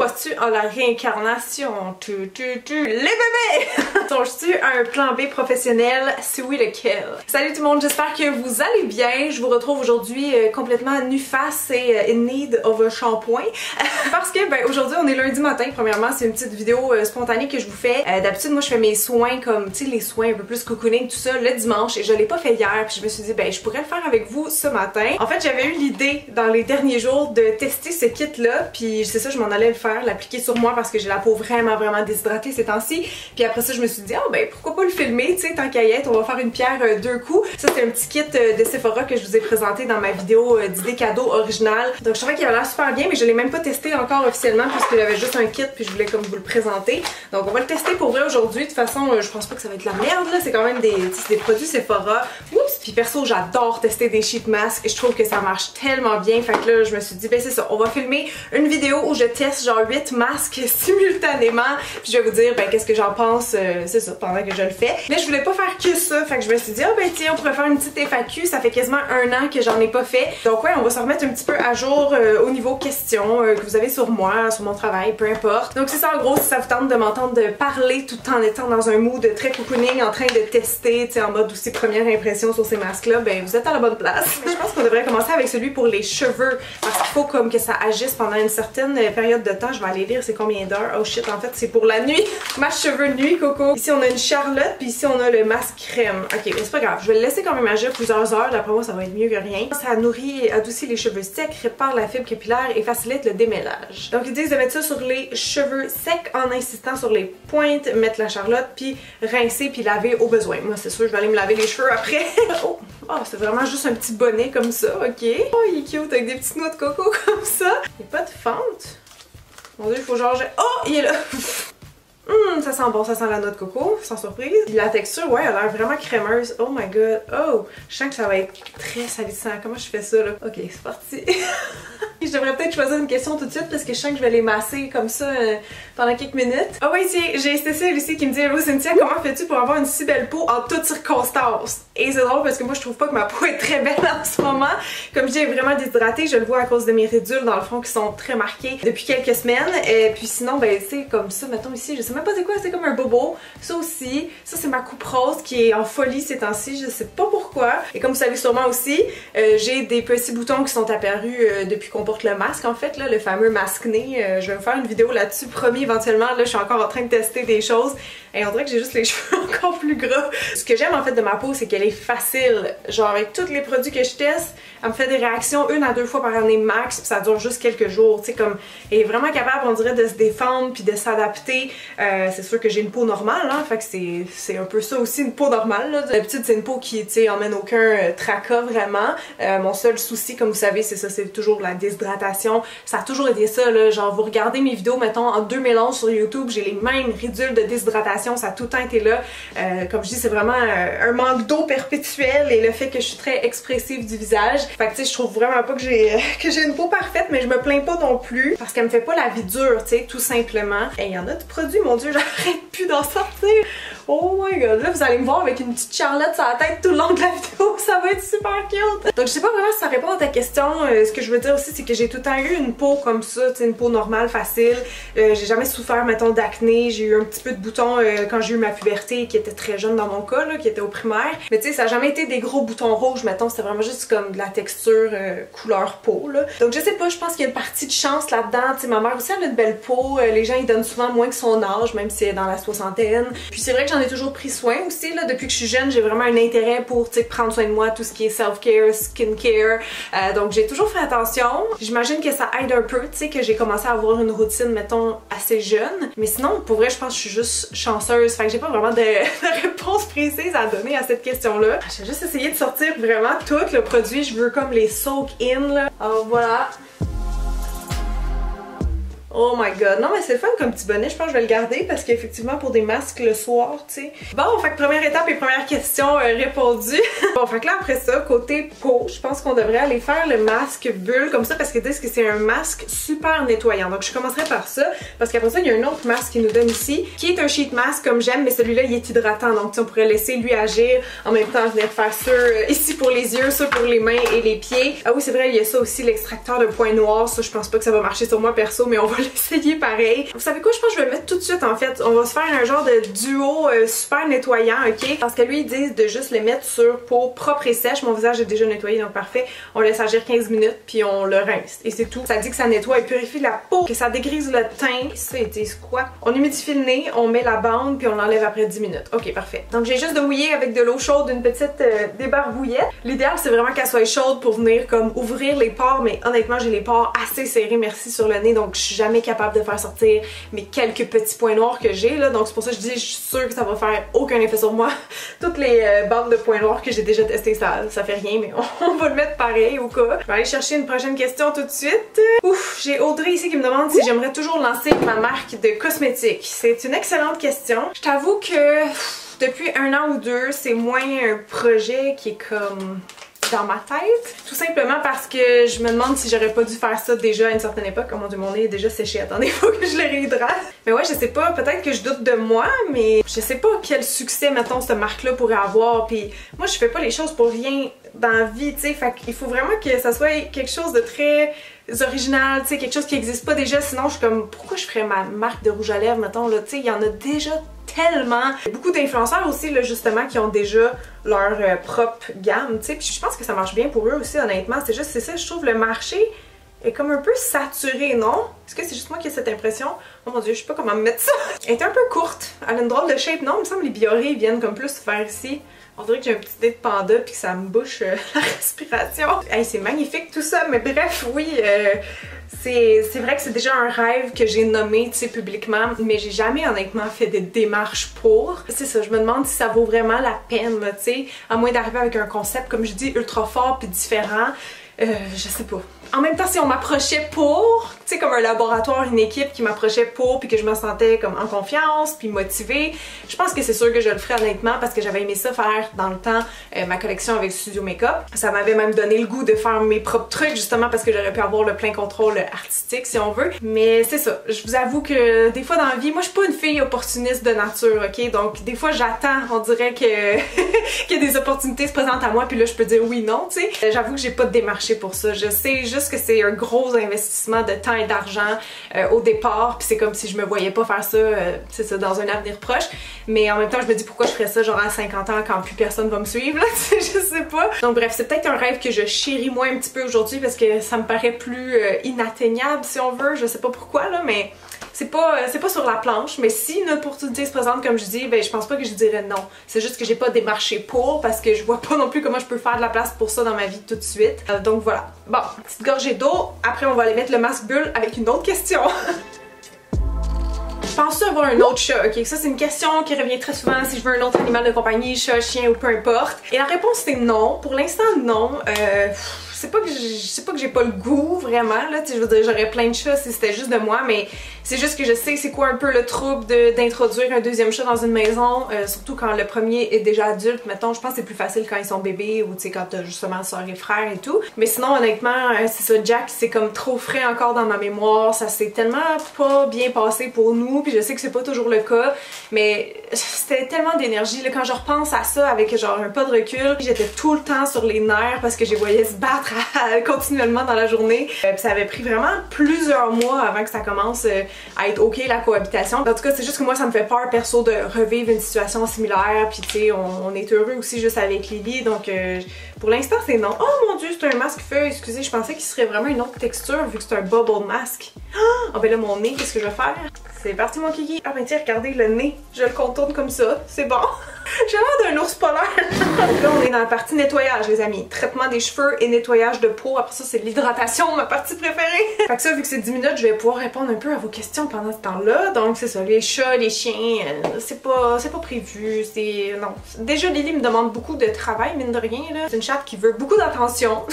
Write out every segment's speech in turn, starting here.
Crois-tu en la réincarnation? Les bébés! Songes-tu à un plan B professionnel? Si oui, lequel? Salut tout le monde, j'espère que vous allez bien. Je vous retrouve aujourd'hui complètement nu-face et in need of a shampoing. Parce que, ben, aujourd'hui, on est lundi matin. Premièrement, c'est une petite vidéo spontanée que je vous fais. D'habitude, moi, je fais mes soins comme, tu sais, les soins un peu plus cocooning, tout ça, le dimanche. Et je l'ai pas fait hier. Puis je me suis dit, ben, je pourrais le faire avec vous ce matin. En fait, j'avais eu l'idée dans les derniers jours de tester ce kit-là. Puis c'est ça, je m'en allais le faire, l'appliquer sur moi parce que j'ai la peau vraiment déshydratée ces temps-ci. Puis après ça, je me suis dit, oh ben pourquoi pas le filmer, tu sais, tant qu'à y être, on va faire une pierre deux coups. Ça, c'est un petit kit de Sephora que je vous ai présenté dans ma vidéo d'idées cadeaux originale. Donc je trouvais qu'il avait l'air super bien, mais je l'ai même pas testé encore officiellement puisque j'avais juste un kit puis je voulais comme vous le présenter. Donc on va le tester pour vrai aujourd'hui. De toute façon, je pense pas que ça va être la merde là, c'est quand même des produits Sephora. Oups! Puis perso, j'adore tester des sheet masks et je trouve que ça marche tellement bien. Fait que là, je me suis dit, ben c'est ça, on va filmer une vidéo où je teste genre 8 masques simultanément. Puis je vais vous dire, ben qu'est-ce que j'en pense, c'est ça, pendant que je le fais. Mais je voulais pas faire que ça. Fait que je me suis dit, oh ben tiens, on pourrait faire une petite FAQ. Ça fait quasiment un an que j'en ai pas fait. Donc ouais, on va se remettre un petit peu à jour au niveau questions que vous avez sur moi, sur mon travail, peu importe. Donc c'est ça en gros, si ça vous tente de m'entendre parler tout en étant dans un mood très cocooning, en train de tester, tu sais, en mode aussi première impression sur ces masques-là, ben vous êtes à la bonne place. Mais je pense qu'on devrait commencer avec celui pour les cheveux parce qu'il faut comme que ça agisse pendant une certaine période de temps. Je vais aller lire c'est combien d'heures. Oh shit, en fait c'est pour la nuit. Masque cheveux nuit coco. Ici on a une Charlotte puis ici on a le masque crème. Ok, mais c'est pas grave, je vais le laisser quand même agir plusieurs heures. D'après moi ça va être mieux que rien. Ça nourrit et adoucit les cheveux secs, répare la fibre capillaire et facilite le démêlage. Donc ils disent de mettre ça sur les cheveux secs en insistant sur les pointes, mettre la Charlotte puis rincer puis laver au besoin. Moi c'est sûr je vais aller me laver les cheveux après. Oh, c'est vraiment juste un petit bonnet comme ça, ok. Oh, il est cute avec des petites noix de coco comme ça. Il n'y a pas de fente. Mon dieu, il faut genre... Oh, il est là. Ça sent bon, ça sent la noix de coco, sans surprise. La texture, ouais, elle a l'air vraiment crémeuse. Oh my god. Oh, je sens que ça va être très salissant. Comment je fais ça, là? Ok, c'est parti. Je devrais peut-être choisir une question tout de suite parce que je sens que je vais les masser comme ça pendant quelques minutes. Ah oui, tiens, j'ai Cécile ici qui me dit « Hello Cynthia, comment fais-tu pour avoir une si belle peau en toutes circonstances? » Et c'est drôle parce que moi je trouve pas que ma peau est très belle en ce moment. Comme je dis, elle est vraiment déshydratée, je le vois à cause de mes ridules dans le front qui sont très marquées depuis quelques semaines. Et puis sinon, ben c'est comme ça, mettons ici, je sais même pas c'est quoi, c'est comme un bobo. Ça aussi, ça c'est ma coupe rose qui est en folie ces temps-ci, je sais pas pourquoi. Et comme vous savez sûrement aussi, j'ai des petits boutons qui sont apparus depuis qu'on porte le masque en fait, là, le fameux masque-nez. Je vais vous faire une vidéo là-dessus, promis éventuellement. Là, je suis encore en train de tester des choses. Et on dirait que j'ai juste les cheveux encore plus gras. Ce que j'aime en fait de ma peau, c'est qu'elle est facile. Genre avec tous les produits que je teste, elle me fait des réactions 1 à 2 fois par année max, puis ça dure juste quelques jours. Tu sais, comme elle est vraiment capable, on dirait, de se défendre puis de s'adapter. C'est sûr que j'ai une peau normale, hein, fait que c'est un peu ça aussi, une peau normale. D'habitude, c'est une peau qui, tu sais, emmène aucun tracas vraiment. Mon seul souci, comme vous savez, c'est ça, c'est toujours la déshydratation. Ça a toujours été ça, là. Genre, vous regardez mes vidéos, mettons, en 2011 sur YouTube, j'ai les mêmes ridules de déshydratation. Ça a tout le temps été là. Comme je dis, c'est vraiment un manque d'eau perpétuel et le fait que je suis très expressive du visage. Fait que tu sais, je trouve vraiment pas que j'ai une peau parfaite, mais je me plains pas non plus parce qu'elle me fait pas la vie dure, tu sais, tout simplement. Et il y en a de produits, mon dieu, j'arrête plus d'en sortir. Oh my god, là vous allez me voir avec une petite Charlotte sur la tête tout le long de la vidéo, ça va être super cute! Donc je sais pas vraiment si ça répond à ta question, ce que je veux dire aussi c'est que j'ai tout le temps eu une peau comme ça, tu sais, une peau normale, facile. J'ai jamais souffert, mettons, d'acné, j'ai eu un petit peu de boutons quand j'ai eu ma puberté qui était très jeune dans mon cas, là, qui était au primaire. Mais tu sais, ça a jamais été des gros boutons rouges, mettons, c'était vraiment juste comme de la texture couleur peau, là. Donc je sais pas, je pense qu'il y a une partie de chance là-dedans, tu sais, ma mère aussi elle a une belle peau, les gens ils donnent souvent moins que son âge, même si elle est dans la soixantaine. Puis c'est vrai que j'en ai toujours pris soin aussi, là, depuis que je suis jeune, j'ai vraiment un intérêt pour, tu sais, prendre soin de moi, tout ce qui est self-care, skincare, donc j'ai toujours fait attention. J'imagine que ça aide un peu, tu sais, que j'ai commencé à avoir une routine, mettons, assez jeune, mais sinon, pour vrai, je pense que je suis juste chanceuse, fait que j'ai pas vraiment de réponse précise à donner à cette question-là. J'ai juste essayé de sortir vraiment tout le produit, je veux comme les soak in, là. Alors voilà. Oh my god, non mais c'est le fun comme petit bonnet, je pense que je vais le garder parce qu'effectivement pour des masques le soir, tu sais. Bon, fait que première étape et première question répondue. Bon, fait que là après ça, côté peau, je pense qu'on devrait aller faire le masque bulle comme ça parce qu'ils disent que c'est un masque super nettoyant. Donc je commencerai par ça parce qu'après ça, il y a un autre masque qu'ils nous donne ici qui est un sheet mask comme j'aime, mais celui-là il est hydratant. Donc on pourrait laisser lui agir en même temps venir faire ça ici pour les yeux, ça pour les mains et les pieds. Ah oui, c'est vrai, il y a ça aussi, l'extracteur de points noirs. Ça, je pense pas que ça va marcher sur moi perso, mais on va l'essayer pareil. Vous savez quoi, je pense que je vais le mettre tout de suite en fait. On va se faire un genre de duo super nettoyant, ok? Parce que lui, ils disent de juste les mettre sur peau propre et sèche. Mon visage est déjà nettoyé, donc parfait. On laisse agir 15 minutes, puis on le rince. Et c'est tout. Ça dit que ça nettoie et purifie la peau, que ça dégrise le teint. Ça, ils disent quoi? On humidifie le nez, on met la bande, puis on l'enlève après 10 minutes. Ok, parfait. Donc j'ai juste de mouiller avec de l'eau chaude, une petite débarbouillette. L'idéal, c'est vraiment qu'elle soit chaude pour venir comme ouvrir les pores, mais honnêtement, j'ai les pores assez serrés, merci, sur le nez, donc je suis jamais capable de faire sortir mes quelques petits points noirs que j'ai là, donc c'est pour ça que je dis, je suis sûre que ça va faire aucun effet sur moi. Toutes les bandes de points noirs que j'ai déjà testées, ça fait rien, mais on va le mettre pareil au cas. Je vais aller chercher une prochaine question tout de suite. Ouf, j'ai Audrey ici qui me demande si j'aimerais toujours lancer ma marque de cosmétiques. C'est une excellente question. Je t'avoue que depuis 1 an ou 2, c'est moins un projet qui est comme dans ma tête. Tout simplement parce que je me demande si j'aurais pas dû faire ça déjà à une certaine époque. Oh mon dieu, mon nez est déjà séché. Attendez, il faut que je le réhydrate. Mais ouais, je sais pas, peut-être que je doute de moi, mais je sais pas quel succès, mettons, cette marque-là pourrait avoir. Puis moi, je fais pas les choses pour rien dans la vie, tu sais. Fait qu'il faut vraiment que ça soit quelque chose de très original, tu sais, quelque chose qui existe pas déjà. Sinon, je suis comme, pourquoi je ferais ma marque de rouge à lèvres, mettons, là, tu sais, il y en a déjà tellement. Beaucoup d'influenceurs aussi, là, justement, qui ont déjà leur propre gamme, tu sais, puis je pense que ça marche bien pour eux aussi, honnêtement. C'est juste, c'est ça, je trouve, le marché est comme un peu saturé, non? Est-ce que c'est juste moi qui ai cette impression? Oh mon dieu, je sais pas comment me mettre ça. Elle est un peu courte, elle a une drôle de shape, non? Il me semble que les Bioré viennent comme plus faire ici. On dirait que j'ai un petit nez de panda puis que ça me bouche la respiration. Hey, c'est magnifique tout ça, mais bref, oui, c'est vrai que c'est déjà un rêve que j'ai nommé, tu sais, publiquement, mais j'ai jamais honnêtement fait des démarches pour. C'est ça, je me demande si ça vaut vraiment la peine, tu sais, à moins d'arriver avec un concept, comme je dis, ultra fort puis différent. Je sais pas. En même temps, si on m'approchait pour, tu sais, comme un laboratoire, une équipe qui m'approchait pour, puis que je me sentais comme en confiance, puis motivée, je pense que c'est sûr que je le ferais honnêtement parce que j'avais aimé ça faire dans le temps ma collection avec Studio Makeup. Ça m'avait même donné le goût de faire mes propres trucs justement parce que j'aurais pu avoir le plein contrôle artistique si on veut. Mais c'est ça, je vous avoue que des fois dans la vie, moi je suis pas une fille opportuniste de nature, ok? Donc des fois j'attends, on dirait que que des opportunités se présentent à moi, puis là je peux dire oui, non, tu sais. J'avoue que j'ai pas démarché pour ça. Je sais juste que c'est un gros investissement de temps et d'argent au départ, puis c'est comme si je me voyais pas faire ça, c'est ça, dans un avenir proche. Mais en même temps, je me dis pourquoi je ferais ça genre à 50 ans quand plus personne va me suivre, là, je sais pas. Donc bref, c'est peut-être un rêve que je chéris moins un petit peu aujourd'hui parce que ça me paraît plus inatteignable si on veut, je sais pas pourquoi là, mais c'est pas sur la planche, mais si une opportunité se présente comme je dis, ben je pense pas que je dirais non. C'est juste que j'ai pas démarché pour parce que je vois pas non plus comment je peux faire de la place pour ça dans ma vie tout de suite. Donc voilà. Bon, petite gorgée d'eau, après on va aller mettre le masque bulle avec une autre question. Penses-tu avoir un autre chat? Ok, ça c'est une question qui revient très souvent si je veux un autre animal de compagnie, chat, chien ou peu importe. Et la réponse c'est non. Pour l'instant non. C'est pas que j'ai pas le goût vraiment là, tu sais, je veux dire j'aurais plein de chats si c'était juste de moi, mais c'est juste que je sais c'est quoi un peu le trouble d'introduire un deuxième chat dans une maison, surtout quand le premier est déjà adulte, mettons. Je pense que c'est plus facile quand ils sont bébés ou tu sais quand t'as justement soeur et frère et tout. Mais sinon honnêtement, c'est ça, Jack c'est comme trop frais encore dans ma mémoire, ça s'est tellement pas bien passé pour nous, puis je sais que c'est pas toujours le cas, mais c'était tellement d'énergie là, quand je repense à ça avec genre un pas de recul, j'étais tout le temps sur les nerfs parce que je les voyais se battre continuellement dans la journée. Puis ça avait pris vraiment plusieurs mois avant que ça commence à être ok la cohabitation. En tout cas, c'est juste que moi ça me fait peur perso de revivre une situation similaire. Puis tu sais, on est heureux aussi juste avec Lily. Donc pour l'instant c'est non. Oh mon dieu, c'est un masque feuille. Excusez, je pensais qu'il serait vraiment une autre texture vu que c'est un bubble mask. Oh ben là mon nez, qu'est-ce que je vais faire? C'est parti mon kiki. Ah ben tiens, regardez le nez. Je le contourne comme ça. C'est bon. J'ai l'air d'un ours polaire. Là, on est dans la partie nettoyage, les amis. Traitement des cheveux et nettoyage de peau. Après ça, c'est l'hydratation, ma partie préférée. Fait que ça, vu que c'est 10 minutes, je vais pouvoir répondre un peu à vos questions pendant ce temps-là. Donc, c'est ça. Les chats, les chiens, c'est pas prévu. C'est... non. Déjà, Lily me demande beaucoup de travail, mine de rien, là. C'est une chatte qui veut beaucoup d'attention.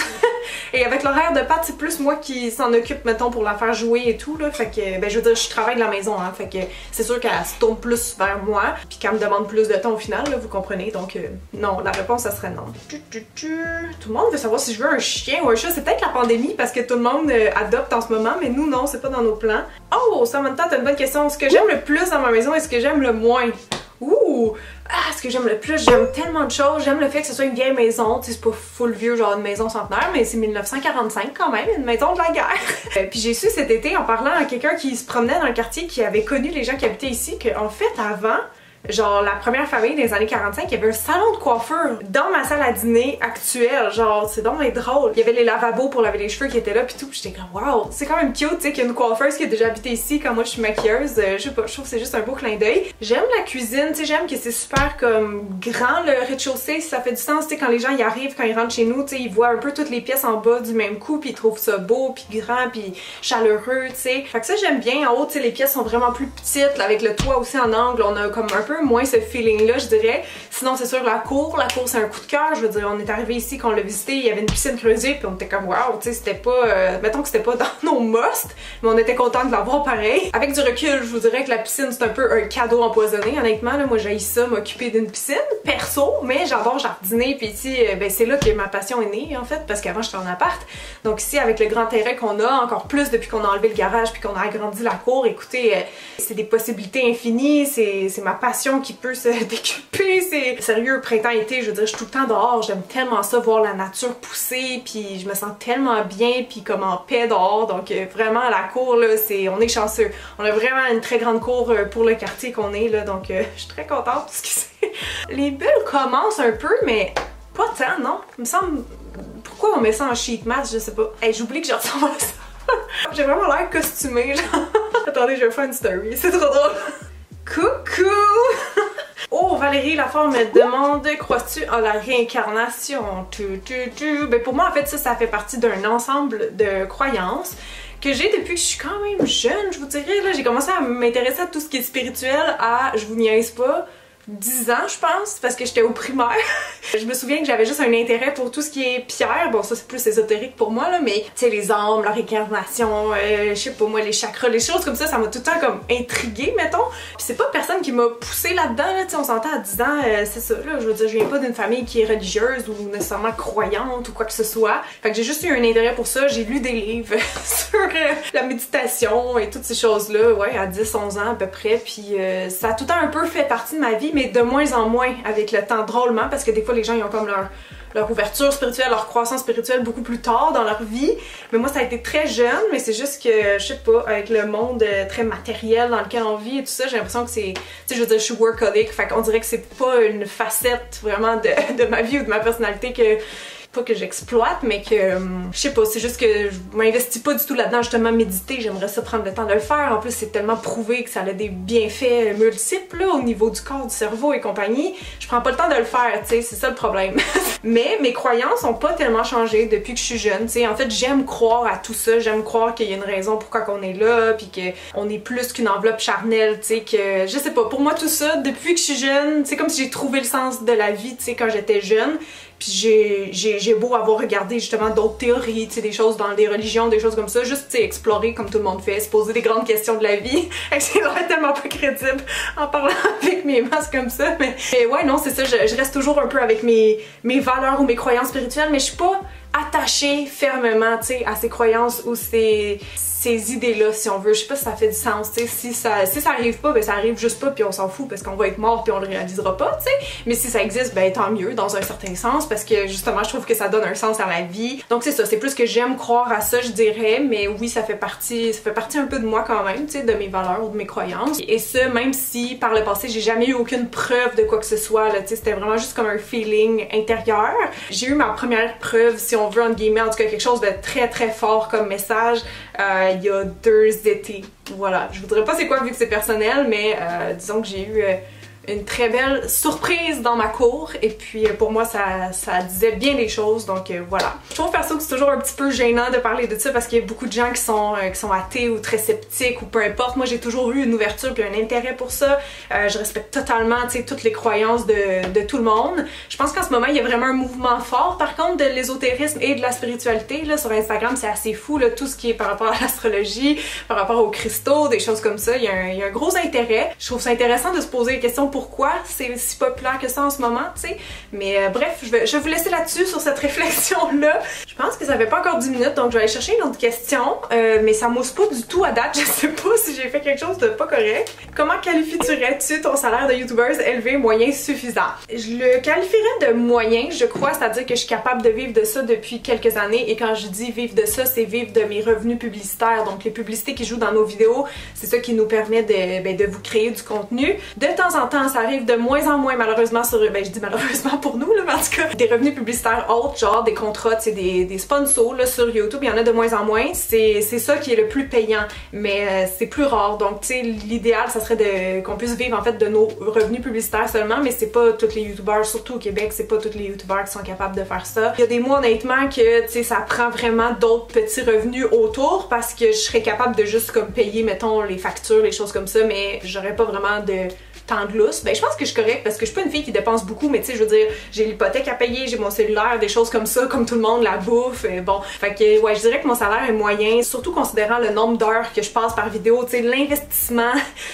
Et avec l'horaire de Pat, c'est plus moi qui s'en occupe, mettons, pour la faire jouer et tout, là. Fait que, ben, je veux dire, je travaille de la maison, hein. Fait que c'est sûr qu'elle se tourne plus vers moi. Puis qu'elle me demande plus de temps au final, là, vous comprenez. Donc, non, la réponse, ça serait non. Tout le monde veut savoir si je veux un chien ou un chat. C'est peut-être la pandémie parce que tout le monde adopte en ce moment, mais nous, non, c'est pas dans nos plans. Oh, Samantha, t'as une bonne question. Ce que j'aime le plus dans ma maison et ce que j'aime le moins. Ouh! ou ce que j'aime le plus, j'aime tellement de choses. J'aime le fait que ce soit une vieille maison, c'est pas full vieux, genre une maison centenaire, mais c'est 1945 quand même, une maison de la guerre. Puis j'ai su cet été en parlant à quelqu'un qui se promenait dans le quartier, qui avait connu les gens qui habitaient ici, qu'en fait avant, genre la première famille des années 45, il y avait un salon de coiffure dans ma salle à dîner actuelle, genre c'est donc drôle. Il y avait les lavabos pour laver les cheveux qui étaient là pis tout, pis j'étais comme wow, c'est quand même cute, tu sais, qu'il y a une coiffeuse qui a déjà habité ici quand moi je suis maquilleuse, je sais pas, je trouve que c'est juste un beau clin d'œil. J'aime la cuisine, tu sais, j'aime que c'est super comme grand le rez-de-chaussée, ça fait du sens, tu sais, quand les gens y arrivent, quand ils rentrent chez nous, tu sais, ils voient un peu toutes les pièces en bas du même coup pis ils trouvent ça beau pis grand pis chaleureux, tu sais. Fait que ça j'aime bien, en haut, tu sais, les pièces sont vraiment plus petites, là, avec le toit aussi en angle, on a comme un peu moins ce feeling là je dirais. Sinon c'est sûr la cour c'est un coup de cœur, je veux dire on est arrivé ici, qu'on l'a visité, il y avait une piscine creusée puis on était comme wow, tu sais c'était pas, mettons que c'était pas dans nos must, mais on était content de l'avoir pareil. Avec du recul je vous dirais que la piscine c'est un peu un cadeau empoisonné honnêtement, là, moi j'haïs ça m'occuper d'une piscine, perso, mais j'adore jardiner puis ici ben c'est là que ma passion est née en fait, parce qu'avant j'étais en appart, donc ici avec le grand terrain qu'on a, encore plus depuis qu'on a enlevé le garage puis qu'on a agrandi la cour, écoutez c'est des possibilités infinies, c'est ma passion qui peut se décuper, c'est sérieux, printemps-été, je veux dire, je suis tout le temps dehors, j'aime tellement ça, voir la nature pousser, puis je me sens tellement bien, puis comme en paix dehors, donc vraiment la cour là, on est chanceux, on a vraiment une très grande cour pour le quartier qu'on est là, donc je suis très contente parce que les bulles commencent un peu, mais pas tant, non? Il me semble, pourquoi on met ça en sheet mask, je sais pas. Hey, j'oublie que je ressemble à ça. J'ai vraiment l'air costumée, genre. Attendez, je vais faire une story, c'est trop drôle. Coucou! Oh, Valérie Laforme me demande, crois-tu en la réincarnation? Ben pour moi, en fait, ça fait partie d'un ensemble de croyances que j'ai depuis que je suis quand même jeune, je vous dirais. Là, j'ai commencé à m'intéresser à tout ce qui est spirituel à, je vous niaise pas, 10 ans je pense, parce que j'étais au primaire. Je me souviens que j'avais juste un intérêt pour tout ce qui est pierre, bon ça c'est plus ésotérique pour moi là, mais tu sais les âmes, la réincarnation, je sais pas moi les chakras, les choses comme ça m'a tout le temps comme intriguée mettons. Puis c'est pas personne qui m'a poussée là-dedans, là, tu sais on s'entend à 10 ans, c'est ça là, je veux dire je viens pas d'une famille qui est religieuse ou nécessairement croyante ou quoi que ce soit. Fait que j'ai juste eu un intérêt pour ça, j'ai lu des livres sur la méditation et toutes ces choses là, ouais à 10-11 ans à peu près, puis ça a tout le temps un peu fait partie de ma vie, mais de moins en moins avec le temps, drôlement, parce que des fois les gens ils ont comme leur ouverture spirituelle, leur croissance spirituelle beaucoup plus tard dans leur vie. Mais moi ça a été très jeune, mais c'est juste que, je sais pas, avec le monde très matériel dans lequel on vit et tout ça, j'ai l'impression que c'est, tu sais je veux dire je suis workaholic, fait qu'on dirait que c'est pas une facette vraiment de ma vie ou de ma personnalité pas que j'exploite, mais que je sais pas, c'est juste que je m'investis pas du tout là-dedans, justement méditer, j'aimerais ça prendre le temps de le faire. En plus c'est tellement prouvé que ça a des bienfaits multiples là, au niveau du corps, du cerveau et compagnie. Je prends pas le temps de le faire, tu sais, c'est ça le problème. Mais mes croyances ont pas tellement changé depuis que je suis jeune, tu sais. En fait j'aime croire à tout ça, j'aime croire qu'il y a une raison pourquoi qu'on est là, puis qu'on est plus qu'une enveloppe charnelle, tu sais, que je sais pas, pour moi tout ça, depuis que je suis jeune, c'est comme si j'ai trouvé le sens de la vie, tu sais, quand j'étais jeune. Puis j'ai beau avoir regardé justement d'autres théories, tu sais, des choses dans des religions, des choses comme ça, juste, tu sais, explorer comme tout le monde fait, se poser des grandes questions de la vie. C'est tellement pas crédible en parlant avec mes masques comme ça, mais ouais, non, c'est ça, je reste toujours un peu avec mes valeurs ou mes croyances spirituelles, mais je suis pas attachée fermement, tu sais, à ces croyances ou ces idées-là, si on veut. Je sais pas si ça fait du sens, tu sais. Si ça arrive pas, ben ça arrive juste pas puis on s'en fout parce qu'on va être mort puis on le réalisera pas, tu sais. Mais si ça existe, ben tant mieux dans un certain sens parce que justement, je trouve que ça donne un sens à la vie. Donc c'est ça, c'est plus que j'aime croire à ça, je dirais, mais oui, ça fait partie un peu de moi quand même, tu sais, de mes valeurs ou de mes croyances. Et ça, même si par le passé, j'ai jamais eu aucune preuve de quoi que ce soit, là, tu sais, c'était vraiment juste comme un feeling intérieur. J'ai eu ma première preuve, si on veut, entre guillemets, en tout cas quelque chose de très très fort comme message, il y a 2 étés. Voilà, je voudrais pas c'est quoi vu que c'est personnel, mais disons que j'ai eu une très belle surprise dans ma cour et puis pour moi ça disait bien les choses, donc voilà. Je trouve perso que c'est toujours un petit peu gênant de parler de ça parce qu'il y a beaucoup de gens qui sont athées ou très sceptiques ou peu importe. Moi j'ai toujours eu une ouverture puis un intérêt pour ça. Je respecte totalement, tu sais, toutes les croyances de tout le monde. Je pense qu'en ce moment il y a vraiment un mouvement fort par contre de l'ésotérisme et de la spiritualité. Là sur Instagram c'est assez fou là, tout ce qui est par rapport à l'astrologie, par rapport aux cristaux, des choses comme ça. Il y a un gros intérêt. Je trouve ça intéressant de se poser des questions pourquoi c'est si populaire que ça en ce moment, tu sais. Mais bref, je vais vous laisser là-dessus sur cette réflexion-là. Je pense que ça fait pas encore 10 minutes, donc je vais aller chercher une autre question. Mais ça mousse pas du tout à date. Je sais pas si j'ai fait quelque chose de pas correct. Comment qualifierais-tu ton salaire de youtubeuse élevé, moyen, suffisant? Je le qualifierais de moyen, je crois, c'est-à-dire que je suis capable de vivre de ça depuis quelques années. Et quand je dis vivre de ça, c'est vivre de mes revenus publicitaires. Donc les publicités qui jouent dans nos vidéos, c'est ça qui nous permet de vous créer du contenu. De temps en temps, ça arrive de moins en moins malheureusement sur... je dis malheureusement pour nous, là, mais en tout cas, des revenus publicitaires autres, genre des contrats, tu sais, des sponsors là, sur YouTube, il y en a de moins en moins. C'est ça qui est le plus payant, mais c'est plus rare. Donc, tu sais, l'idéal, ça serait qu'on puisse vivre en fait de nos revenus publicitaires seulement, mais c'est pas tous les youtubeurs, surtout au Québec, c'est pas tous les youtubeurs qui sont capables de faire ça. Il y a des mois, honnêtement, que, tu sais, ça prend vraiment d'autres petits revenus autour parce que je serais capable de juste comme payer, mettons, les factures, les choses comme ça, mais j'aurais pas vraiment de temps de lousse. Ben je pense que je suis correcte parce que je suis pas une fille qui dépense beaucoup, mais tu sais, je veux dire, j'ai l'hypothèque à payer, j'ai mon cellulaire, des choses comme ça, comme tout le monde, la bouffe, bon. Fait que ouais, je dirais que mon salaire est moyen, surtout considérant le nombre d'heures que je passe par vidéo, tu sais, l'investissement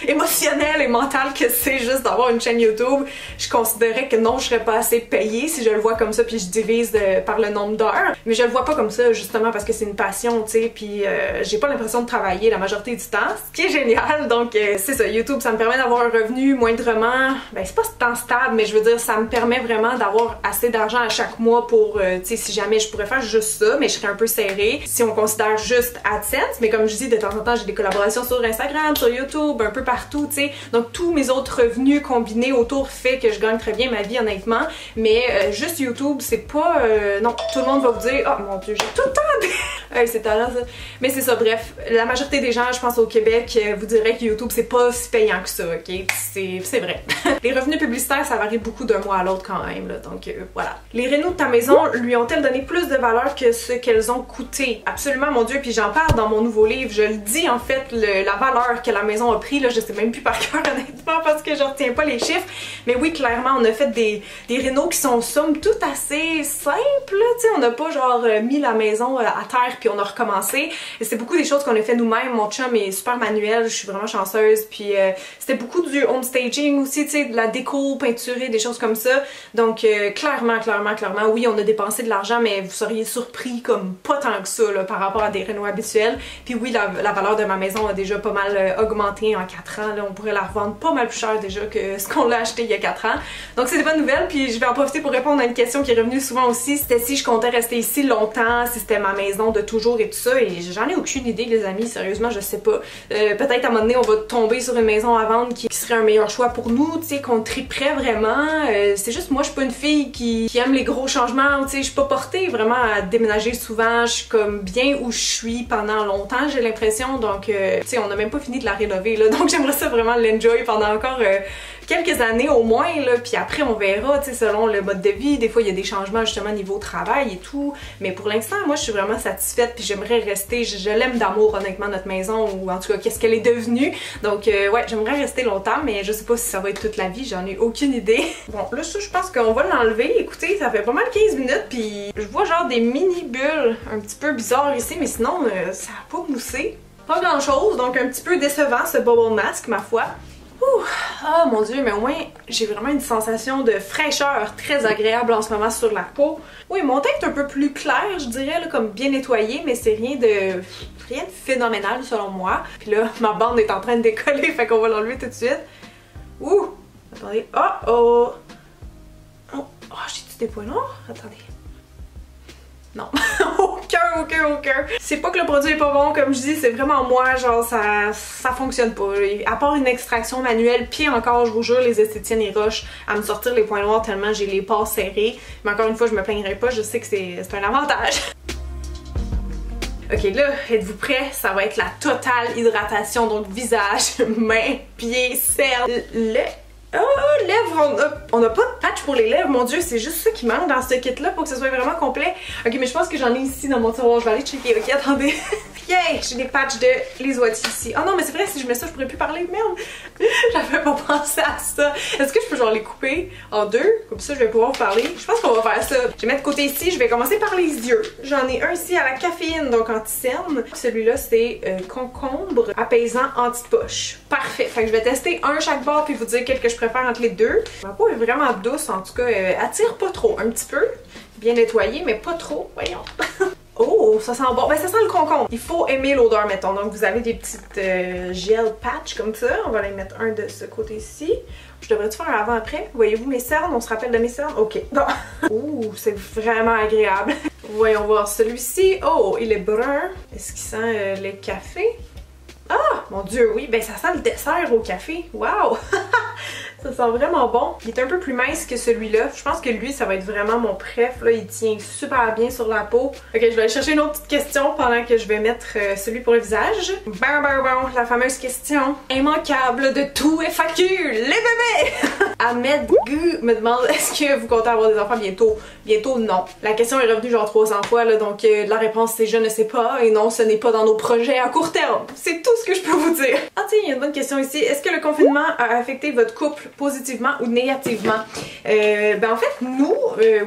émotionnel et mental que c'est juste d'avoir une chaîne YouTube. Je considérais que non, je serais pas assez payée si je le vois comme ça, puis je divise par le nombre d'heures. Mais je le vois pas comme ça, justement, parce que c'est une passion, tu sais, puis j'ai pas l'impression de travailler la majorité du temps, ce qui est génial. Donc c'est ça, YouTube, ça me permet d'avoir un revenu moindrement, ben c'est pas tant stable, mais je veux dire, ça me permet vraiment d'avoir assez d'argent à chaque mois pour, tu sais, si jamais je pourrais faire juste ça, mais je serais un peu serrée si on considère juste AdSense. Mais comme je dis, de temps en temps, j'ai des collaborations sur Instagram, sur YouTube, un peu partout, tu sais. Donc tous mes autres revenus combinés autour fait que je gagne très bien ma vie, honnêtement. Mais juste YouTube, c'est pas... non, tout le monde va vous dire, oh mon dieu, j'ai tout le temps des... c'est talent ça. Mais c'est ça, bref, la majorité des gens, je pense au Québec, vous diraient que YouTube, c'est pas si payant que ça, ok? C'est vrai. Les revenus publicitaires, ça varie beaucoup d'un mois à l'autre quand même, là, donc voilà. Les rénaux de ta maison lui ont-elles donné plus de valeur que ce qu'elles ont coûté? Absolument, mon dieu, puis j'en parle dans mon nouveau livre, je le dis en fait, la valeur que la maison a pris, là, je sais même plus par cœur honnêtement parce que je retiens pas les chiffres, mais oui, clairement, on a fait des rénaux qui sont somme toute assez simples, tu sais, on n'a pas genre mis la maison à terre puis on a recommencé, et c'est beaucoup des choses qu'on a fait nous-mêmes. Mon chum est super manuel, je suis vraiment chanceuse, puis c'était beaucoup du home staging aussi, tu sais, de la déco, peinturée, des choses comme ça. Donc clairement, oui, on a dépensé de l'argent, mais vous seriez surpris comme pas tant que ça là, par rapport à des rénaux habituels. Puis oui, la valeur de ma maison a déjà pas mal augmenté en 4 ans. Là, on pourrait la revendre pas mal plus cher déjà que ce qu'on l'a acheté il y a 4 ans. Donc c'est des bonnes nouvelles, puis je vais en profiter pour répondre à une question qui est revenue souvent aussi. C'était si je comptais rester ici longtemps, si c'était ma maison de toujours et tout ça, et j'en ai aucune idée les amis, sérieusement je sais pas. Peut-être à un moment donné on va tomber sur une maison à vendre qui serait un meilleur choix pour nous, tu sais, qu'on triperait vraiment. C'est juste moi je suis pas une fille qui aime les gros changements, tu sais, je suis pas portée vraiment à déménager souvent, je suis comme bien où je suis pendant longtemps j'ai l'impression, donc tu sais on a même pas fini de la rénover là, donc j'aimerais ça vraiment l'enjoy pendant encore quelques années au moins là, puis après on verra, tu sais, selon le mode de vie, des fois il y a des changements justement niveau travail et tout, mais pour l'instant moi je suis vraiment satisfaite puis j'aimerais rester, je l'aime d'amour honnêtement notre maison, ou en tout cas qu'est-ce qu'elle est devenue, donc ouais j'aimerais rester longtemps, mais je sais pas si ça va être toute la vie, j'en ai aucune idée. Bon là ça je pense qu'on va l'enlever, écoutez ça fait pas mal 15 minutes puis je vois genre des mini bulles un petit peu bizarres ici, mais sinon ça a pas moussé, pas grand chose, donc un petit peu décevant ce bubble mask ma foi. Oh mon dieu, mais au moins j'ai vraiment une sensation de fraîcheur très agréable en ce moment sur la peau. Oui, mon teint est un peu plus clair, je dirais, là, comme bien nettoyé, mais c'est rien de phénoménal selon moi. Puis là, ma bande est en train de décoller, fait qu'on va l'enlever tout de suite. Ouh! Attendez. Oh! J'ai-tu des points noirs? Attendez. Non, aucun. C'est pas que le produit est pas bon, comme je dis, c'est vraiment moi, genre ça fonctionne pas. À part une extraction manuelle, puis encore, je vous jure, les esthéticiennes ils rushent à me sortir les points noirs tellement j'ai les pores serrés. Mais encore une fois, je me plaindrai pas, je sais que c'est un avantage. Ok, là, êtes-vous prêts? Ça va être la totale hydratation, donc visage, mains, pieds, cernes, oh, lèvres, on a pas de patch pour les lèvres, mon dieu, c'est juste ça qui manque dans ce kit-là pour que ce soit vraiment complet. Ok, mais je pense que j'en ai ici dans mon tiroir, je vais aller checker, ok, attendez. Yay! J'ai des patchs de les Wati ici. Oh non, mais c'est vrai, si je mets ça, je pourrais plus parler, merde! J'avais pas pensé à ça. Est-ce que je peux genre les couper en deux? Comme ça, je vais pouvoir vous parler. Je pense qu'on va faire ça. Je vais mettre de côté ici, je vais commencer par les yeux. J'en ai un ici à la caféine, donc anti-cerne. Celui-là, c'est concombre apaisant anti-poche. Parfait. Fait que je vais tester un chaque bord puis vous dire quel que je préfère entre les deux. Ma peau est vraiment douce, en tout cas, elle tire pas trop, un petit peu. Bien nettoyée, mais pas trop, voyons. Oh, ça sent bon. Ben, ça sent le concombre. Il faut aimer l'odeur, mettons. Donc, vous avez des petites gel patch comme ça. On va les mettre un de ce côté-ci. Je devrais-tu faire avant-après? Voyez-vous mes cernes? On se rappelle de mes cernes? Ok. Bon. Ouh, c'est vraiment agréable. Voyons voir celui-ci. Oh, il est brun. Est-ce qu'il sent le café? Ah, mon Dieu, oui. Ben, ça sent le dessert au café. Wow! Ça sent vraiment bon. Il est un peu plus mince que celui-là. Je pense que lui, ça va être vraiment mon préf. Là, il tient super bien sur la peau. Ok, je vais aller chercher une autre petite question pendant que je vais mettre celui pour le visage. Bon, la fameuse question immanquable de tout FAQ, les bébés! Ahmed Gu me demande, est-ce que vous comptez avoir des enfants bientôt? Bientôt, non. La question est revenue genre 300 fois, là, donc la réponse c'est je ne sais pas, et non, ce n'est pas dans nos projets à court terme. C'est tout ce que je peux vous dire. Ah tiens, il y a une bonne question ici. Est-ce que le confinement a affecté votre couple positivement ou négativement? Ben en fait, nous,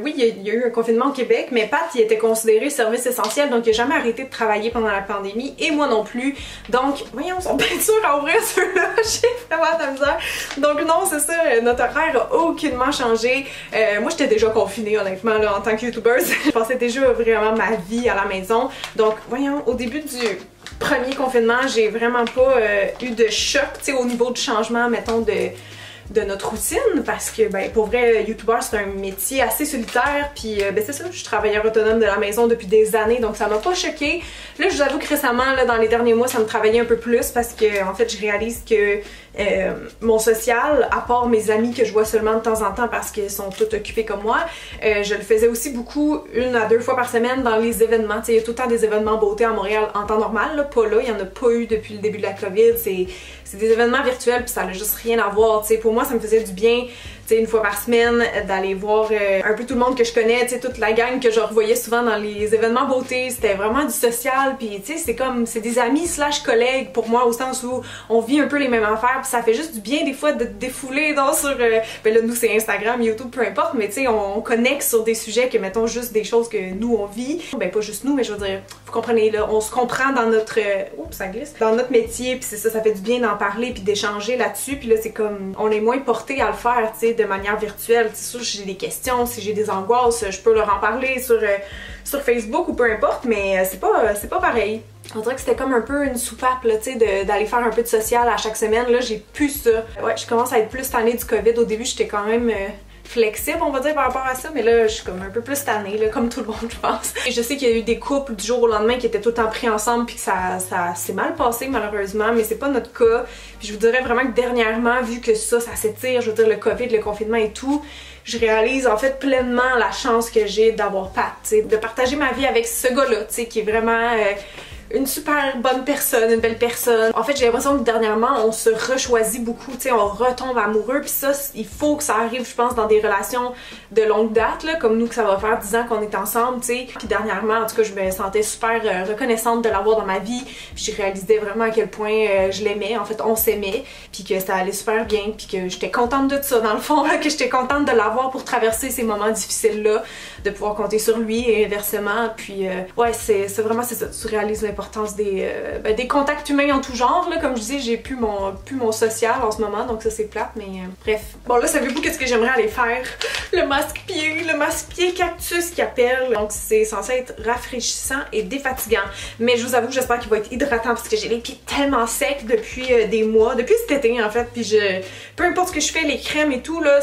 oui, il y a eu un confinement au Québec, mais Pat, il était considéré service essentiel, donc il n'a jamais arrêté de travailler pendant la pandémie, et moi non plus. Donc, voyons, ils sont bien sûrs à ouvrir ceux-là, j'ai vraiment de la misère. Donc non, c'est ça, notre horaire a aucunement changé. Moi, j'étais déjà confinée, honnêtement, là, en tant que youtubeuse. Je passais déjà vraiment ma vie à la maison. Donc, voyons, au début du premier confinement, j'ai vraiment pas eu de choc, tu sais, au niveau du changement, mettons, de notre routine, parce que ben pour vrai, youtubeur c'est un métier assez solitaire, puis ben c'est ça, je suis travailleur autonome de la maison depuis des années, donc ça m'a pas choquée. Là, je vous avoue que récemment, là, dans les derniers mois, ça me travaillait un peu plus parce que en fait, je réalise que mon social, à part mes amis que je vois seulement de temps en temps parce qu'ils sont tous occupés comme moi, je le faisais aussi beaucoup 1 à 2 fois par semaine dans les événements. Tu sais, il y a tout le temps des événements beauté à Montréal en temps normal, là, pas là, il y en a pas eu depuis le début de la COVID, c'est des événements virtuels puis ça n'a juste rien à voir, tu sais. Pour moi, ça me faisait du bien, tu sais, 1 fois par semaine, d'aller voir un peu tout le monde que je connais, tu sais, toute la gang que je revoyais souvent dans les événements beauté. C'était vraiment du social, puis tu sais, c'est comme, c'est des amis / collègues pour moi, au sens où on vit un peu les mêmes affaires, puis ça fait juste du bien des fois de te défouler sur, ben là, nous c'est Instagram, YouTube, peu importe, mais tu sais, on connecte sur des sujets que, mettons, juste des choses que nous on vit. Ben pas juste nous, mais je veux dire, vous comprenez, là, on se comprend dans notre, oups, ça glisse, dans notre métier, puis c'est ça, ça fait du bien d'en parler, puis d'échanger là-dessus, puis là, c'est comme, on est moins porté à le faire, tu sais, de manière virtuelle. C'est sûr, si j'ai des questions, si j'ai des angoisses, je peux leur en parler sur Facebook ou peu importe, mais c'est pas pareil. On dirait que c'était comme un peu une soupape, là, tu sais, d'aller faire un peu de social à chaque semaine. Là, j'ai plus ça. Ouais, je commence à être plus tannée du COVID. Au début, j'étais quand même flexible, on va dire, par rapport à ça, mais là, je suis comme un peu plus tannée, là, comme tout le monde, je pense. Et je sais qu'il y a eu des couples du jour au lendemain qui étaient tout le temps pris ensemble, puis que ça s'est mal passé, malheureusement, mais c'est pas notre cas. Puis je vous dirais vraiment que dernièrement, vu que ça s'étire, je veux dire, le COVID, le confinement et tout, je réalise en fait pleinement la chance que j'ai d'avoir Pat, tu sais, de partager ma vie avec ce gars-là, tu sais, qui est vraiment une super bonne personne, une belle personne. En fait, j'ai l'impression que dernièrement, on se rechoisit beaucoup, tu sais, on retombe amoureux, puis ça, il faut que ça arrive, je pense, dans des relations de longue date, là, comme nous, que ça va faire 10 ans qu'on est ensemble, tu sais. Puis dernièrement, en tout cas, je me sentais super reconnaissante de l'avoir dans ma vie, puis j'ai réalisé vraiment à quel point je l'aimais, en fait, on s'aimait, puis que ça allait super bien, puis que j'étais contente de ça, dans le fond, là, que j'étais contente de l'avoir pour traverser ces moments difficiles-là, de pouvoir compter sur lui et inversement, puis ouais, c'est vraiment, c'est ça, tu réalises l'importance des contacts humains en tout genre, là, comme je disais, j'ai plus mon social en ce moment, donc ça c'est plate, mais bref. Bon là, savez-vous qu'est-ce que j'aimerais aller faire? Le masque-pied cactus qui appelle, donc c'est censé être rafraîchissant et défatigant, mais je vous avoue, j'espère qu'il va être hydratant parce que j'ai les pieds tellement secs depuis des mois, depuis cet été en fait, puis peu importe ce que je fais, les crèmes et tout, là,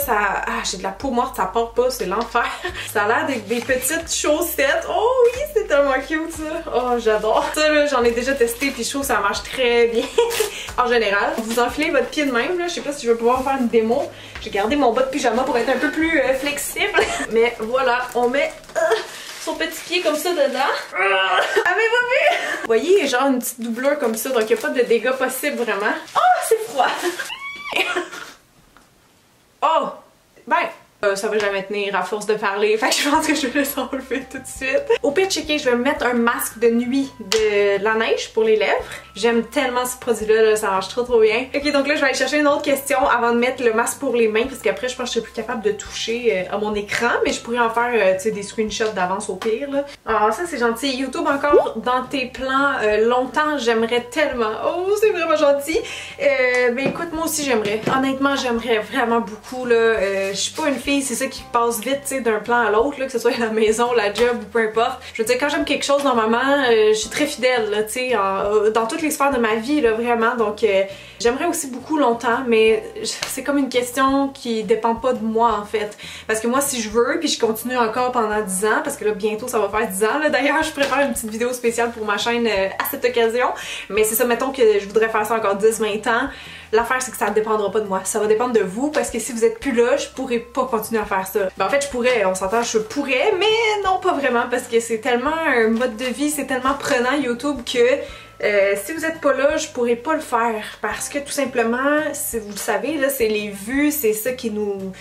j'ai de la peau morte, ça part pas, c'est l'enfer. Ça a l'air des petites chaussettes, oh oui, c'est tellement cute ça, oh j'adore. Ça là, j'en ai déjà testé puis je trouve que ça marche très bien. En général, vous enfilez votre pied de même, là, je sais pas si je vais pouvoir faire une démo. J'ai gardé mon bas de pyjama pour être un peu plus flexible. Mais voilà, on met son petit pied comme ça dedans. Avez-vous vu? Vous voyez, il y a genre une petite doublure comme ça, donc il n'y a pas de dégâts possibles vraiment. Oh, c'est froid! Oh! Ben, ça va jamais tenir à force de parler. Fait que je pense que je vais les enlever tout de suite. Au pire, checker, je vais me mettre un masque de nuit de la neige pour les lèvres. J'aime tellement ce produit-là, là, ça marche trop bien. Ok, donc là, je vais aller chercher une autre question avant de mettre le masque pour les mains, parce qu'après, je pense que je serai plus capable de toucher à mon écran, mais je pourrais en faire, tu sais, des screenshots d'avance au pire, là. Alors ça, c'est gentil. YouTube, encore dans tes plans longtemps, j'aimerais tellement. Oh, c'est vraiment gentil. Ben écoute, moi aussi, j'aimerais. Honnêtement, j'aimerais vraiment beaucoup, là. Je suis pas une fille, c'est ça qui passe vite, tu sais, d'un plan à l'autre, là, que ce soit la maison, la job ou peu importe. Je veux dire, quand j'aime quelque chose, normalement, je suis très fidèle, là, tu sais, dans toutes les sphères de ma vie, là, vraiment. Donc, j'aimerais aussi beaucoup longtemps, mais c'est comme une question qui dépend pas de moi, en fait. Parce que moi, si je veux, puis je continue encore pendant 10 ans, parce que là, bientôt, ça va faire 10 ans, là. D'ailleurs, je prépare une petite vidéo spéciale pour ma chaîne à cette occasion. Mais c'est ça, mettons que je voudrais faire ça encore 10-20 ans. L'affaire, c'est que ça ne dépendra pas de moi. Ça va dépendre de vous, parce que si vous êtes plus là, je pourrais pas continuer à faire ça. Ben, en fait, je pourrais, on s'entend, je pourrais, mais non, pas vraiment, parce que c'est tellement un mode de vie, c'est tellement prenant YouTube que si vous êtes pas là, je pourrais pas le faire, parce que tout simplement, si vous le savez, là, c'est les vues, c'est ça qui nous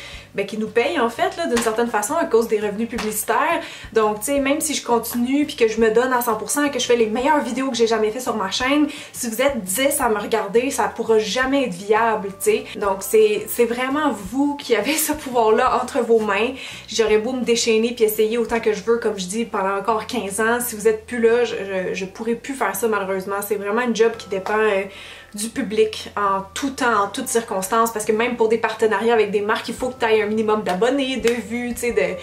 paye en fait, là, d'une certaine façon, à cause des revenus publicitaires. Donc, tu sais, même si je continue puis que je me donne à 100%, que je fais les meilleures vidéos que j'ai jamais fait sur ma chaîne, si vous êtes 10 à me regarder, ça pourra jamais être viable, tu sais. Donc, c'est vraiment vous qui avez ce pouvoir-là entre vos mains. J'aurais beau me déchaîner puis essayer autant que je veux, comme je dis, pendant encore 15 ans. Si vous êtes plus là, je pourrais plus faire ça, malheureusement. C'est vraiment un job qui dépend du public en tout temps, en toutes circonstances, parce que même pour des partenariats avec des marques, il faut que tu aies un minimum d'abonnés, de vues, tu sais,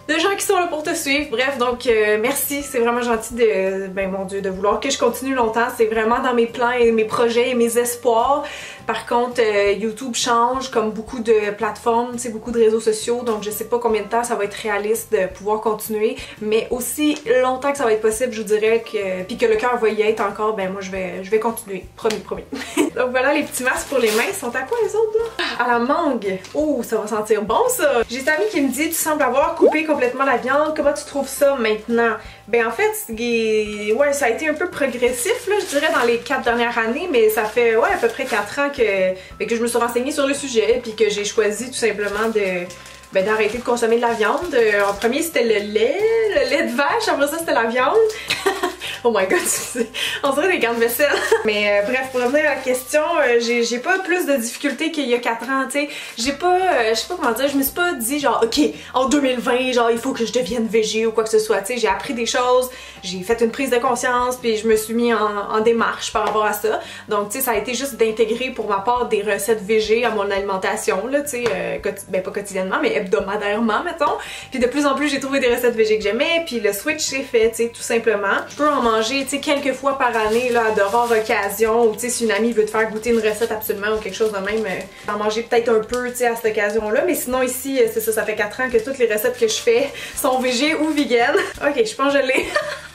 de gens qui sont là pour te suivre. Bref, donc merci, c'est vraiment gentil de, ben mon Dieu, de vouloir que je continue longtemps. C'est vraiment dans mes plans et mes projets et mes espoirs. Par contre, YouTube change comme beaucoup de plateformes, tu sais, beaucoup de réseaux sociaux, donc je sais pas combien de temps ça va être réaliste de pouvoir continuer, mais aussi longtemps que ça va être possible, je vous dirais que, puis que le cœur va y être encore, ben moi je vais continuer, promis. Donc voilà, les petits masques pour les mains, sont à quoi les autres là? À la mangue. Oh, ça va sentir bon ça! J'ai cette amie qui me dit, tu sembles avoir coupé complètement la viande, comment tu trouves ça maintenant? Ben en fait, ouais, ça a été un peu progressif là, je dirais dans les 4 dernières années, mais ça fait ouais, à peu près 4 ans que je me suis renseignée sur le sujet, puis que j'ai choisi tout simplement d'arrêter de consommer de la viande. En premier, c'était le lait de vache, après ça, c'était la viande. Oh my god, on dirait des gants de vaisselle. Mais bref, pour revenir à la question, j'ai pas plus de difficultés qu'il y a 4 ans, tu sais. J'ai pas, je sais pas comment dire, je me suis pas dit genre, ok, en 2020, genre, il faut que je devienne végé ou quoi que ce soit, tu sais. J'ai appris des choses, j'ai fait une prise de conscience, puis je me suis mis en démarche par rapport à ça. Donc, tu sais, ça a été juste d'intégrer pour ma part des recettes végé à mon alimentation, là, tu sais, ben pas quotidiennement, mais hebdomadairement, mettons. Puis de plus en plus, j'ai trouvé des recettes végé que j'aimais, puis le switch s'est fait, tu sais, tout simplement. Je peux en manger, tu sais, quelques fois par année, là, à de rares occasions, ou tu sais, si une amie veut te faire goûter une recette absolument ou quelque chose de même, en manger peut-être un peu, tu sais, à cette occasion-là. Mais sinon, ici, c'est ça, ça fait 4 ans que toutes les recettes que je fais sont végé ou vegan. Ok, je pense que je l'ai.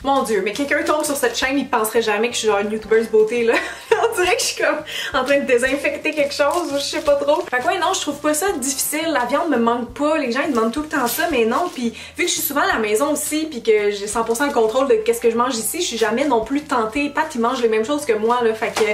Mon Dieu, mais quelqu'un tombe sur cette chaîne, il penserait jamais que je suis genre une youtubeuse beauté, là. On dirait que je suis comme en train de désinfecter quelque chose, ou je sais pas trop. Fait que ouais, non, je trouve pas ça difficile. La viande me manque pas. Les gens, ils demandent tout le temps ça, mais non. Puis vu que je suis souvent à la maison aussi, puis que j'ai 100% le contrôle de qu'est-ce que je mange ici, je suis jamais non plus tentée. Pat, ils mangent les mêmes choses que moi, là. Fait que, tu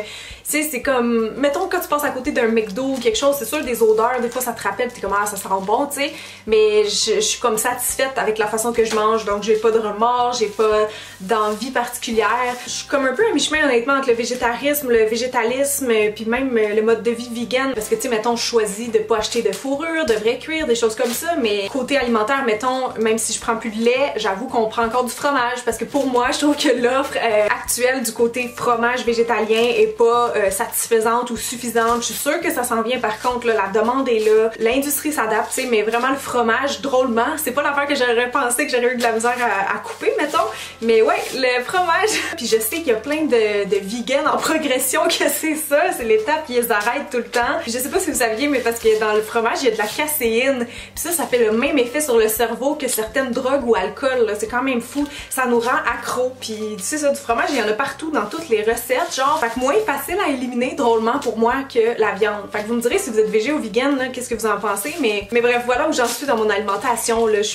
sais, c'est comme, mettons, quand tu passes à côté d'un McDo ou quelque chose, c'est sûr, des odeurs, des fois ça te rappelle, pis t'es comme, ah, ça sent bon, tu sais. Mais je suis comme satisfaite avec la façon que je mange, donc j'ai pas de remords, j'ai pas d'envie particulière. Je suis comme un peu à mi-chemin, honnêtement, entre le végétarisme, le végétalisme, puis même le mode de vie vegan. Parce que, tu sais, mettons, je choisis de pas acheter de fourrure, de vrai cuir, des choses comme ça, mais côté alimentaire, mettons, même si je prends plus de lait, j'avoue qu'on prend encore du fromage, parce que pour moi, je trouve que l'offre actuelle du côté fromage végétalien est pas satisfaisante ou suffisante. Je suis sûre que ça s'en vient par contre, là, la demande est là, l'industrie s'adapte, tu sais, mais vraiment le fromage, drôlement, c'est pas l'affaire que j'aurais pensé que j'aurais eu de la misère à couper, mettons, mais ouais, le fromage. Puis je sais qu'il y a plein de vegans en progression que c'est ça, c'est l'étape qui les arrête tout le temps. Puis je sais pas si vous saviez, mais parce que dans le fromage, il y a de la caséine, puis ça fait le même effet sur le cerveau que certaines drogues ou alcool, là, c'est quand même fou, ça nous rend accro. Puis tu sais ça, du fromage, il y en a partout dans toutes les recettes, genre, fait que moins facile à éliminer drôlement pour moi que la viande. Fait que vous me direz si vous êtes végé ou vegan, qu'est-ce que vous en pensez, mais bref, voilà où j'en suis dans mon alimentation, là. Je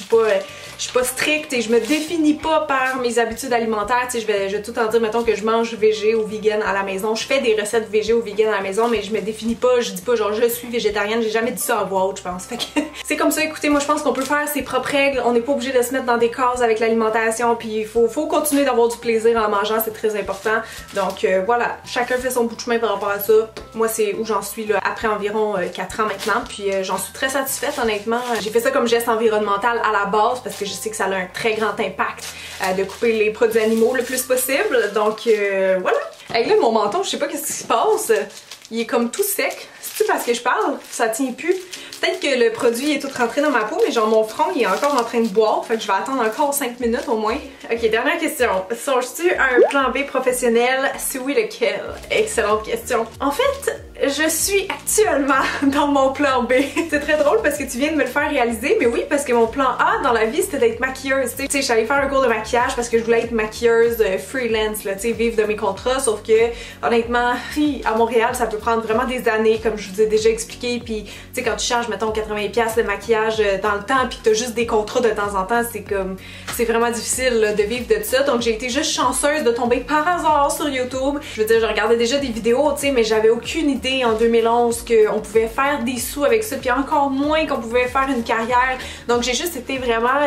suis pas stricte et je me définis pas par mes habitudes alimentaires, tu sais, je vais tout en dire, mettons que je mange végé ou vegan à la maison. Je fais des recettes végé ou vegan à la maison, mais je me définis pas, je dis pas genre je suis végétarienne, j'ai jamais dit ça à voix haute, je pense. Fait que c'est comme ça, écoutez, moi je pense qu'on peut faire ses propres règles, on n'est pas obligé de se mettre dans des cases avec l'alimentation, puis il faut continuer d'avoir du plaisir en mangeant, c'est très important. Donc voilà, chacun fait son bout de chemin par rapport à ça. Moi c'est où j'en suis là, après environ 4 ans maintenant, puis j'en suis très satisfaite honnêtement. J'ai fait ça comme geste environnemental à la base parce que je sais que ça a un très grand impact de couper les produits animaux le plus possible, donc voilà. Avec là mon menton, je sais pas qu'est-ce qui se passe, il est comme tout sec. C'est parce que je parle, ça tient plus. Peut-être que le produit est tout rentré dans ma peau, mais genre mon front il est encore en train de boire, fait que je vais attendre encore 5 minutes au moins. Ok, dernière question. Songes-tu à un plan B professionnel? Si oui, lequel? Excellente question. En fait, je suis actuellement dans mon plan B. C'est très drôle parce que tu viens de me le faire réaliser, mais oui, parce que mon plan A dans la vie c'était d'être maquilleuse. Tu sais, je suis allée faire un cours de maquillage parce que je voulais être maquilleuse freelance, là, tu sais, vivre de mes contrats, sauf que honnêtement, à Montréal, ça peut prendre vraiment des années, comme je vous ai déjà expliqué, puis tu sais, quand tu charges, mettons, 80$ de maquillage dans le temps, puis que t'as juste des contrats de temps en temps, c'est vraiment difficile là, de vivre de ça. Donc j'ai été juste chanceuse de tomber par hasard sur YouTube. Je veux dire, je regardais déjà des vidéos, tu sais, mais j'avais aucune idée en 2011 qu'on pouvait faire des sous avec ça, puis encore moins qu'on pouvait faire une carrière. Donc j'ai juste été vraiment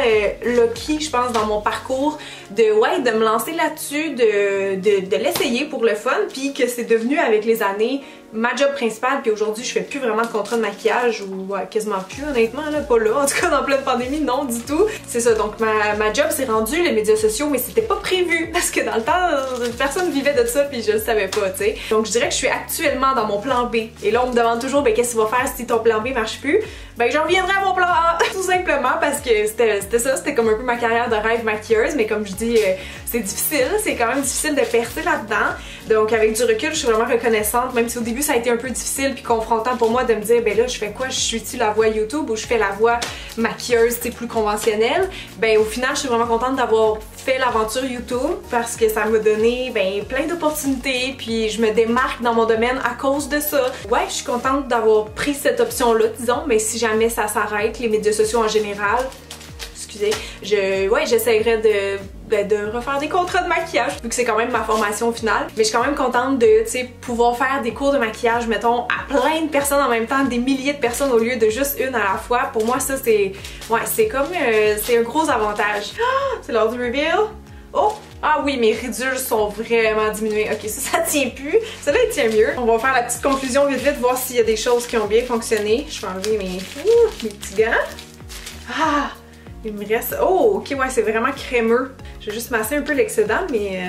lucky, je pense, dans mon parcours de me lancer là-dessus, de l'essayer pour le fun, puis que c'est devenu avec les années ma job principale, puis aujourd'hui je fais plus vraiment de contrat de maquillage, ou quasiment plus honnêtement, là, pas là, en tout cas dans pleine pandémie, non du tout. C'est ça, donc ma job s'est rendue les médias sociaux, mais c'était pas prévu, parce que dans le temps, personne vivait de ça, puis je le savais pas, tu sais. Donc je dirais que je suis actuellement dans mon plan B, et là on me demande toujours, ben qu'est-ce que tu vas faire si ton plan B marche plus? Ben j'en reviendrai à mon plan A, tout simplement, parce que c'était ça, c'était comme un peu ma carrière de rêve maquilleuse, mais comme je dis, c'est difficile, c'est quand même difficile de percer là-dedans. Donc avec du recul, je suis vraiment reconnaissante, même si au début ça a été un peu difficile puis confrontant pour moi de me dire ben là je fais quoi, je suis-tu la voie YouTube ou je fais la voie maquilleuse, c'est plus conventionnelle. Ben au final je suis vraiment contente d'avoir fait l'aventure YouTube parce que ça m'a donné ben plein d'opportunités, puis je me démarque dans mon domaine à cause de ça. Ouais, je suis contente d'avoir pris cette option là, disons, mais si jamais ça s'arrête, les médias sociaux en général, excusez, j'essaierai de refaire des contrats de maquillage, vu que c'est quand même ma formation finale. Mais je suis quand même contente de, tu sais, pouvoir faire des cours de maquillage, mettons, à plein de personnes en même temps, des milliers de personnes au lieu de juste une à la fois. Pour moi, ça, c'est... Ouais, c'est comme... c'est un gros avantage. Oh, c'est l'heure du reveal. Oh! Ah oui, mes ridules sont vraiment diminuées. Ok, ça tient plus. Ça là, il tient mieux. On va faire la petite conclusion vite vite, voir s'il y a des choses qui ont bien fonctionné. Je vais enlever mes petits gants. Ah! Il me reste... Oh, ok, ouais, c'est vraiment crémeux. Je vais juste masser un peu l'excédent, mais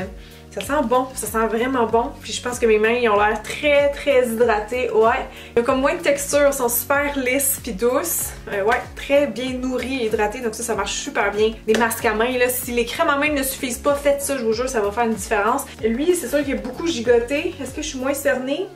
ça sent bon. Ça sent vraiment bon. Puis je pense que mes mains, ils ont l'air très, très hydratées. Ouais. Il y a comme moins de texture. Elles sont super lisses puis douces. Ouais, très bien nourries et hydratées. Donc ça marche super bien. Les masques à main, là, si les crèmes à main ne suffisent pas, faites ça, je vous jure, ça va faire une différence. Lui, c'est sûr qu'il a beaucoup gigoté. Est-ce que je suis moins cernée?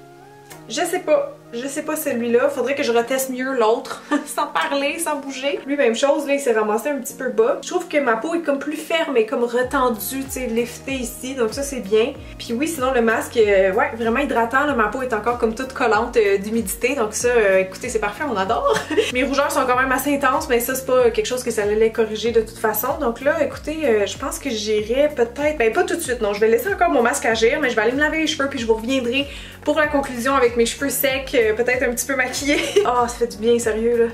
Je sais pas. Je sais pas celui-là. Faudrait que je reteste mieux l'autre. Sans parler, sans bouger. Lui, même chose. Là, il s'est ramassé un petit peu bas. Je trouve que ma peau est comme plus ferme et comme retendue, tu sais, liftée ici. Donc ça, c'est bien. Puis oui, sinon, le masque, ouais, vraiment hydratant. Là, ma peau est encore comme toute collante d'humidité. Donc ça, écoutez, c'est parfait. On adore. Mes rougeurs sont quand même assez intenses. Mais ça, c'est pas quelque chose que ça allait corriger de toute façon. Donc là, écoutez, je pense que j'irai peut-être... Ben, pas tout de suite, non. Je vais laisser encore mon masque agir. Mais je vais aller me laver les cheveux. Puis je vous reviendrai pour la conclusion avec mes cheveux secs. Peut-être un petit peu maquillée. Oh, ça fait du bien, sérieux, là.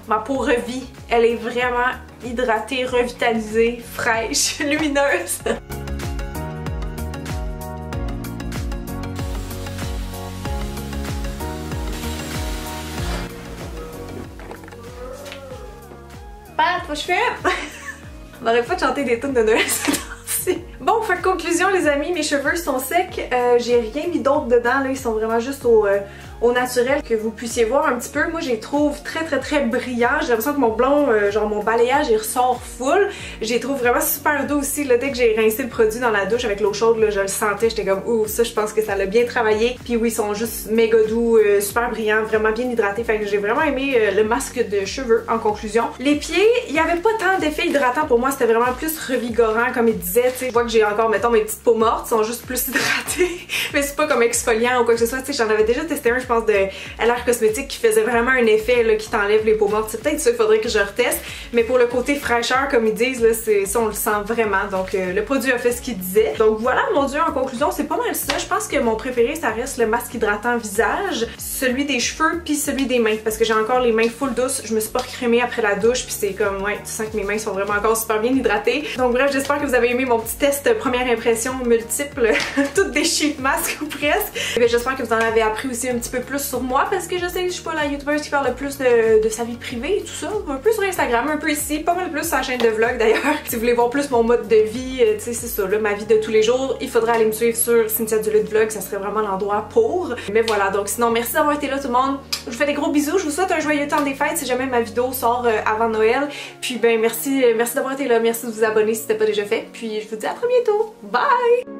Ma peau revit. Elle est vraiment hydratée, revitalisée, fraîche, lumineuse. Pat, faut que je fais? On n'aurait pas de chanter des tunes de Noël ces temps-ci. Bon, fait que conclusion les amis, mes cheveux sont secs. J'ai rien mis d'autre dedans, là. Ils sont vraiment juste au naturel que vous puissiez voir un petit peu. Moi, je les trouve très brillants. J'ai l'impression que mon blond, genre mon balayage, il ressort full. Je les trouve vraiment super doux aussi. Là, dès que j'ai rincé le produit dans la douche avec l'eau chaude, là, je le sentais. J'étais comme, ouh, ça, je pense que ça l'a bien travaillé. Puis oui, ils sont juste méga doux, super brillants, vraiment bien hydratés. Fait que j'ai vraiment aimé le masque de cheveux en conclusion. Les pieds, il n'y avait pas tant d'effet hydratant pour moi. C'était vraiment plus revigorant, comme il disait. Je vois que j'ai encore, mettons, mes petites peaux mortes, sont juste plus hydratées. Mais c'est pas comme exfoliant ou quoi que ce soit. J'en avais déjà testé un, je pense, de LR Cosmétique qui faisait vraiment un effet là, qui t'enlève les peaux mortes. C'est peut-être ça qu'il faudrait que je reteste. Mais pour le côté fraîcheur, comme ils disent, là, ça on le sent vraiment. Donc le produit a fait ce qu'il disait. Donc voilà, mon dieu, en conclusion, c'est pas mal ça. Je pense que mon préféré, ça reste le masque hydratant visage, celui des cheveux, puis celui des mains. Parce que j'ai encore les mains full douces. Je me suis pas recrémée après la douche, puis c'est comme, ouais, tu sens que mes mains sont vraiment encore super bien hydratées. Donc bref, j'espère que vous avez aimé mon petit test première impression multiple, toutes des sheet masks ou presque. Et j'espère que vous en avez appris aussi un petit peu plus sur moi, parce que je sais que je suis pas la youtubeuse qui parle le plus de sa vie privée et tout ça. Un peu sur Instagram, un peu ici, pas mal plus sur la chaîne de vlog d'ailleurs. Si vous voulez voir plus mon mode de vie, tu sais, c'est ça, là, ma vie de tous les jours, il faudrait aller me suivre sur Cynthia Duluth Vlog, ça serait vraiment l'endroit pour. Mais voilà, donc sinon, merci d'avoir été là tout le monde. Je vous fais des gros bisous, je vous souhaite un joyeux temps des fêtes si jamais ma vidéo sort avant Noël. Puis ben merci d'avoir été là, merci de vous abonner si c'était pas déjà fait. Puis je vous dis à très bientôt. Bye!